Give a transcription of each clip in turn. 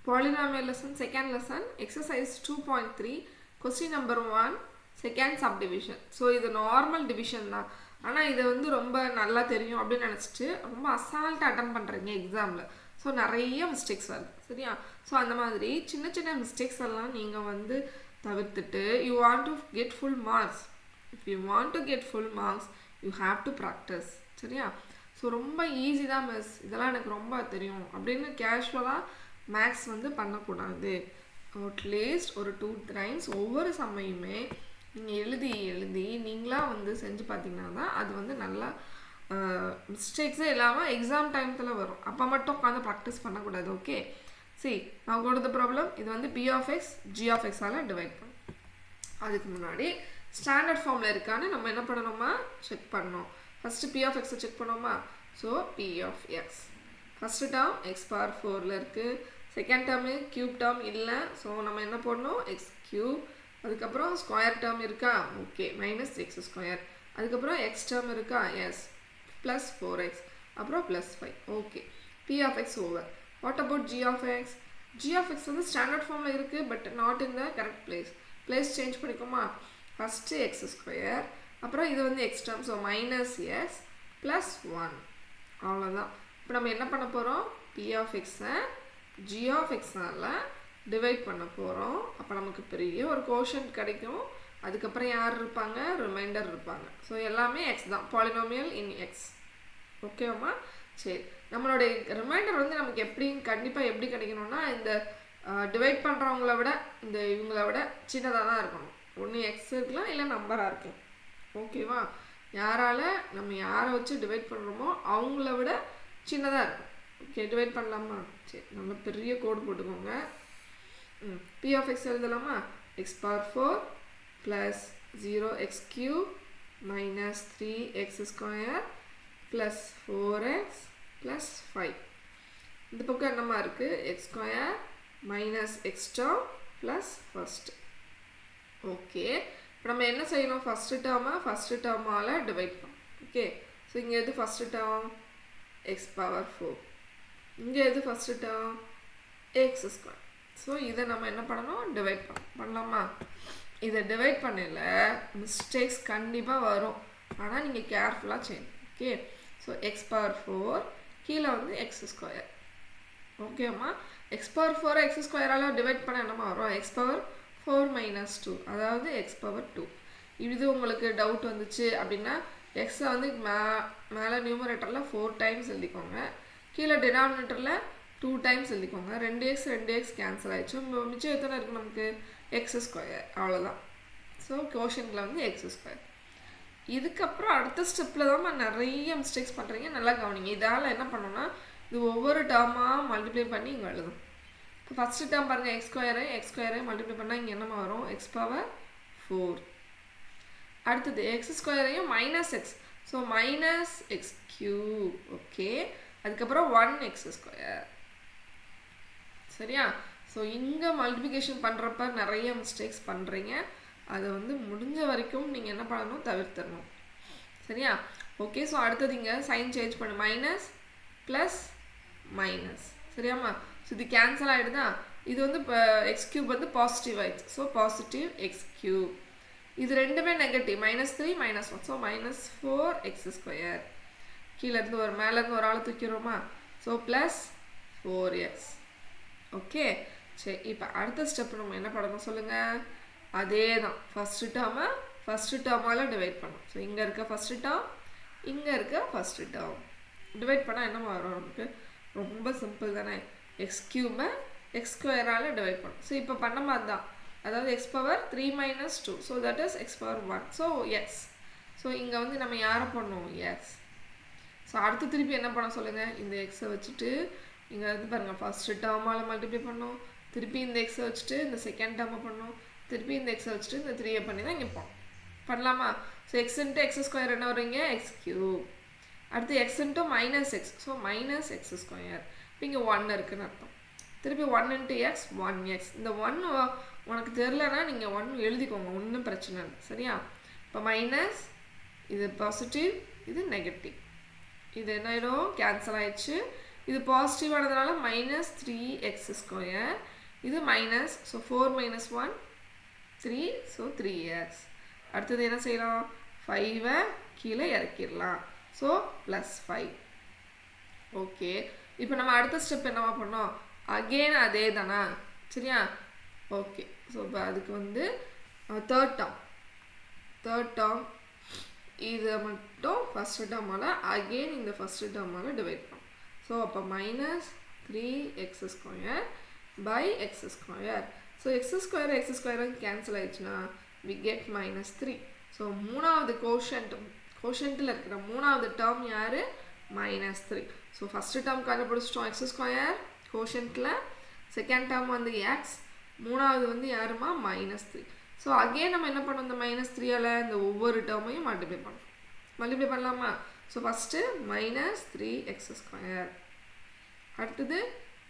Polynomial lesson, second lesson, exercise 2.3, question number 1, second subdivision. So, இது normal division தான். ஆனால் இது வந்து ரொம்ப நல்லா தெரியும் அப்படின்னு நினச்சிட்டு ரொம்ப அசால்ட்டாக அட்டன் பண்ணுறீங்க எக்ஸாமில். ஸோ நிறைய மிஸ்டேக்ஸ் வருது சரியா. ஸோ அந்த மாதிரி சின்ன சின்ன மிஸ்டேக்ஸ் எல்லாம் நீங்கள் வந்து தவிர்த்துட்டு you want to get full marks. If you want to get full marks you have to practise சரியா. ஸோ ரொம்ப ஈஸி தான் மிஸ், இதெல்லாம் எனக்கு ரொம்ப தெரியும் அப்படின்னு கேஷுவலாக மேக்ஸ் வந்து பண்ணக்கூடாது. அட்லீஸ்ட் ஒரு 2 times ஒவ்வொரு சமையுமே நீங்கள் எழுதி நீங்களாக வந்து செஞ்சு பார்த்தீங்கன்னா தான் அது வந்து நல்லா மிஸ்டேக்ஸே இல்லாமல் எக்ஸாம் டைம்த்தில் வரும். அப்போ மட்டும் உட்காந்து ப்ராக்டிஸ் பண்ணக்கூடாது. Okay see now go to the problem. இது வந்து p of x g of x all divide பண்ணும். அதுக்கு முன்னாடி ஸ்டாண்டர்ட் ஃபார்மில் இருக்கான்னு நம்ம என்ன பண்ணணுமா செக் பண்ணணும். First p of x check பண்ணோமா. So p of x first term X power 4ல் இருக்குது. செகண்ட் டேர்மு க்யூப் டேர்ம் இல்லை. ஸோ நம்ம என்ன பண்ணணும் எக்ஸ் க்யூப். அதுக்கப்புறம் ஸ்கொயர் டேர்ம் இருக்கா ஓகே மைனஸ் எக்ஸ் ஸ்கொயர். அதுக்கப்புறம் எக்ஸ் டேர்ம் இருக்கா எஸ் ப்ளஸ் 4x அப்புறம் plus 5 okay p of x over. What about g of x? g of x வந்து ஸ்டாண்டர்ட் ஃபார்மில் இருக்குது but not in the correct place change பண்ணிக்கோமா. First x square அப்புறம் இது வந்து x term so minus x plus 1 அவ்வளோதான். இப்போ நம்ம என்ன பண்ண போகிறோம் p of x-ஐ g of x-ஆல் டிவைட் பண்ண போகிறோம். அப்போ நமக்கு பெரிய ஒரு கோஷன்ட் கிடைக்கும். அதுக்கப்புறம் யார் இருப்பாங்க ரிமைண்டர் இருப்பாங்க. ஸோ எல்லாமே எக்ஸ் தான், பாலினாமியல் இன் எக்ஸ் ஓகேவாம்மா. சரி நம்மளுடைய ரிமைண்டர் வந்து நமக்கு கண்டிப்பாக எப்படி கிடைக்கணும்னா இந்த டிவைட் பண்ணுறவங்கள விட இந்த இவங்கள விட சின்னதாக தான் இருக்கணும். ஒன்று எக்ஸ் இருக்கலாம் இல்லை நம்பராக இருக்கலாம் ஓகேவா. நம்ம யாரை வச்சு டிவைட் பண்ணுறோமோ அவங்கள விட சின்னதாக இருக்கும். ஓகே டிவைட் பண்ணலாமா. சரி நம்ம பெரிய கோடு போட்டுக்கோங்க. p of x எழுதலாமா. X power 4 plus 0x cube minus 3x square plus 4x plus 5. இந்த பக்கம் என்னமா இருக்குது x square minus x term plus first okay. இப்போ நம்ம என்ன செய்யணும் ஃபஸ்ட்டு டேர்மால் டிவைட் பண்ணணும். ஓகே ஸோ இங்கே எது ஃபஸ்ட்டு டேர்ம் எக்ஸ் பவர் 4, இங்கே எது first term x square. So இதை நம்ம என்ன பண்ணணும் டிவைட் பண்ணலாமா. இதை டிவைட் பண்ணல மிஸ்டேக்ஸ் கண்டிப்பாக வரும். ஆனால் நீங்கள் கேர்ஃபுல்லாக செய்யணும். ஓகே ஸோ எக்ஸ் பவர் 4 கீழே வந்து எக்ஸ் ஸ்கொயர் ஓகேம்மா. எக்ஸ் பவர் 4 எக்ஸ் ஸ்கொயரால் டிவைட் பண்ண என்னமா வரும் எக்ஸ் பவர் 4 மைனஸ் 2 அதாவது எக்ஸ் பவர் 2. இது உங்களுக்கு டவுட் வந்துச்சு அப்படின்னா எக்ஸை வந்து மேலே நியூமரேட்டரில் 4 times எழுதிக்கோங்க, கீழே டினாமினேட்டரில் 2 times எழுதிக்கோங்க. 2x கேன்சல் ஆகிடுச்சு. மிச்சம் எத்தனை இருக்குது நமக்கு எக்ஸ் ஸ்கொயர் அவ்வளோதான். ஸோ கோஷனில் வந்து எக்ஸ் ஸ்கொயர். இதுக்கப்புறம் அடுத்த ஸ்டெப்பில் தான் நிறைய மிஸ்டேக்ஸ் பண்ணுறீங்க. நல்லா கவனிங்க. இதால் என்ன பண்ணோன்னா இது ஒவ்வொரு டேர்மாக மல்டிப்ளை பண்ணி இங்கே எழுதும். இப்போ ஃபஸ்ட்டு டேர்ம் பாருங்கள் எக்ஸ் ஸ்கொயரை மல்டிப்ளை பண்ணால் இங்கே என்னமா வரும் எக்ஸ் பவர் 4. அடுத்தது எக்ஸ் ஸ்கொயரையும் minus x so minus x cube okay. அதுக்கப்புறம் 1x ஸ்கொயர் சரியா. ஸோ இங்கே மல்டிப்ளிகேஷன் பண்ணுறப்ப நிறைய மிஸ்டேக்ஸ் பண்ணுறீங்க. அதை வந்து முடிஞ்ச வரைக்கும் நீங்கள் என்ன பண்ணணும் தவிர்த்துடணும் சரியா. ஓகே ஸோ அடுத்தது இங்கே சைன் சேஞ்ச் பண்ணு மைனஸ் ப்ளஸ் மைனஸ் சரியாம்மா. ஸோ இது கேன்சல் ஆகிடுதா. இது வந்து இப்போ எக்ஸ் கியூப் வந்து பாசிட்டிவ் ஆயிடுச்சு. So positive X cube. இது ரெண்டுமே நெகட்டிவ் -3 -1 ஸோ -4x ஸ்கொயர். கீழேருந்து மேலேருந்து ஒரு ஆள் தூக்கிடுவோமா. So plus 4x okay. சரி இப்போ அடுத்த ஸ்டெப் நம்ம என்ன பண்ணணும் சொல்லுங்கள். அதே தான் ஃபஸ்ட்டு டேர்மால் டிவைட் பண்ணணும். ஸோ இங்கே இருக்க ஃபஸ்ட்டு டேர்ம் இங்கே இருக்க ஃபஸ்ட்டு டேர்ம் டிவைட் பண்ணால் என்ன வரும் நமக்கு ரொம்ப சிம்பிள் தானே. எக்ஸ் கியூபை எக்ஸ் ஸ்கொயரால் டிவைட் பண்ணணும். ஸோ இப்போ பண்ண மாதிரி தான் அதாவது X power 3 minus 2 so that is X power 1 so X. So இங்கே வந்து நம்ம யாரை பண்ணணும் எக்ஸ். ஸோ அடுத்து திருப்பி என்ன பண்ண சொல்லுங்கள் இந்த எக்ஸை வச்சுட்டு இங்கே வந்து பாருங்கள் ஃபஸ்ட்டு டேர்மால் மல்டிப்ளை பண்ணணும், திருப்பி இந்த எக்ஸை வச்சுட்டு இந்த செகண்ட் டேர்மை பண்ணணும், திருப்பி இந்த எக்ஸை வச்சுட்டு இந்த 3 பண்ணி தான் இங்கே பண்ணலாமா. So X into X square என்ன வருவீங்க எக்ஸ் கியூப். அடுத்து X into minus x so minus X square. இப்போ இங்கே 1 இருக்குன்னு அர்த்தம். திருப்பி 1 into x 1x. இந்த 1 உனக்கு தெரிலனா நீங்கள் 1 எழுதிக்கோங்க ஒன்றும் பிரச்சனை இல்லை சரியா. இப்போ மைனஸ் இது பாசிட்டிவ் இது நெகட்டிவ் இது என்ன ஆகிடும் கேன்சல் ஆகிடுச்சு. இது பாசிட்டிவானதுனால மைனஸ் 3x². இது minus, so 4 minus 1 3, so 3x. அடுத்தது என்ன செய்யலாம், 5 கீழே இறக்கிடலாம், ஸோ +5. ஓகே, இப்போ நம்ம அடுத்த ஸ்டெப் என்னவா பண்ணோம், அகெயின் அதே தானா, சரியா? ஓகே, ஸோ இப்போ அதுக்கு வந்து தேர்ட் டேர்ம் இதை மட்டும் ஃபஸ்ட்டு டேர்மால் அகெயின் இந்த ஃபஸ்ட்டு டேர்மால் டிவைட் பண்ணோம். ஸோ அப்போ minus 3x² by x². So x² cancel ஆயிடுச்சுன்னா we get -3. ஸோ மூணாவது கோஷன்ட்டில் இருக்கிற மூணாவது டேர்ம் யார், -3. ஸோ ஃபஸ்ட்டு டேர்ம் கண்டுபிடிச்சிட்டோம் x², கோஷன்ட்டில் செகண்ட் டேர்ம் வந்து x, மூணாவது வந்து யாருமா -3. ஸோ அகெயின் நம்ம என்ன பண்ணோம், இந்த -3ஆல் இந்த ஒவ்வொரு டேர்மையும் மல்டிப்ளை பண்ணலாமா? ஸோ ஃபஸ்ட்டு -3x², அடுத்தது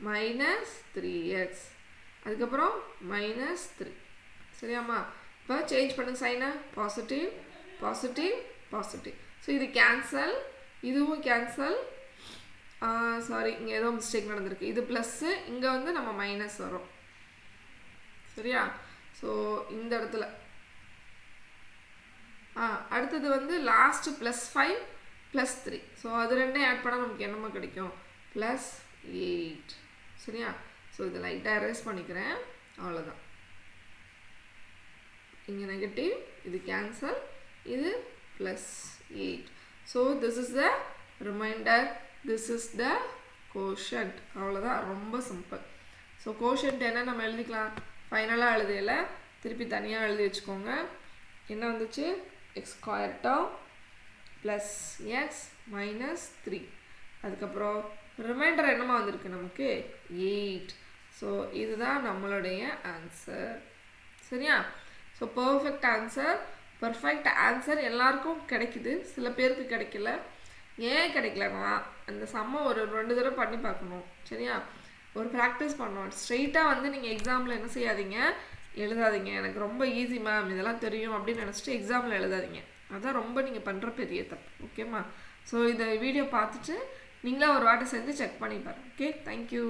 -3x, அதுக்கப்புறம் -3, சரியாம்மா? இப்போ சேஞ்ச் பண்ணுங்க சைனை, பாசிட்டிவ் பாசிட்டிவ் பாசிட்டிவ். ஸோ இது கேன்சல், இதுவும் கேன்சல். சாரி, இங்கே ஏதோ மிஸ்டேக் நடந்திருக்கு. இது ப்ளஸ்ஸு, இங்கே வந்து நம்ம மைனஸ் வரும், சரியா? ஸோ இந்த இடத்துல அடுத்தது வந்து லாஸ்ட்டு +5 +3. ஸோ அது ரெண்டையும் ஆட் பண்ணால் நமக்கு என்னமா கிடைக்கும், +8, சரியா? ஸோ இதை லைட்டாக எரேஸ் பண்ணிக்கிறேன், அவ்வளோதான். இங்கே நெகட்டிவ், இது கேன்சல், இது +8. So this is the reminder, this is the quotient. அவ்வளோதான், ரொம்ப சிம்பிள். ஸோ கோஷன்ட் என்ன நம்ம எழுதிக்கலாம், ஃபைனலாக எழுதியல திருப்பி தனியாக எழுதி வச்சுக்கோங்க. என்ன வந்துச்சு, x² டேர்ம் +x -3, அதுக்கப்புறம் ரிமைண்டர் என்னமா வந்திருக்கு நமக்கு, 8. ஸோ இதுதான் நம்மளுடைய ஆன்சர், சரியா? ஸோ பர்ஃபெக்ட் ஆன்சர் எல்லாருக்கும் கிடைக்குது, சில பேருக்கு கிடைக்கல. ஏன் கிடைக்கலன்னா அந்த சம்மை ஒரு 2 தடவை பண்ணி பார்க்கணும், சரியா? ஒரு ப்ராக்டிஸ் பண்ணணும். ஸ்ட்ரெயிட்டாக வந்து நீங்கள் எக்ஸாமில் என்ன செய்யாதீங்க, எழுதாதீங்க. எனக்கு ரொம்ப ஈஸி மேம், இதெல்லாம் தெரியும் அப்படின்னு நினச்சிட்டு எக்ஸாமில் எழுதாதீங்க. அதான் ரொம்ப நீங்கள் பண்ணுற பெரிய தப்பு, ஓகேம்மா? ஸோ இந்த வீடியோ பார்த்துட்டு நீங்களே ஒரு வாட்டி செஞ்சு செக் பண்ணி பாருங்கள். Okay, thank you.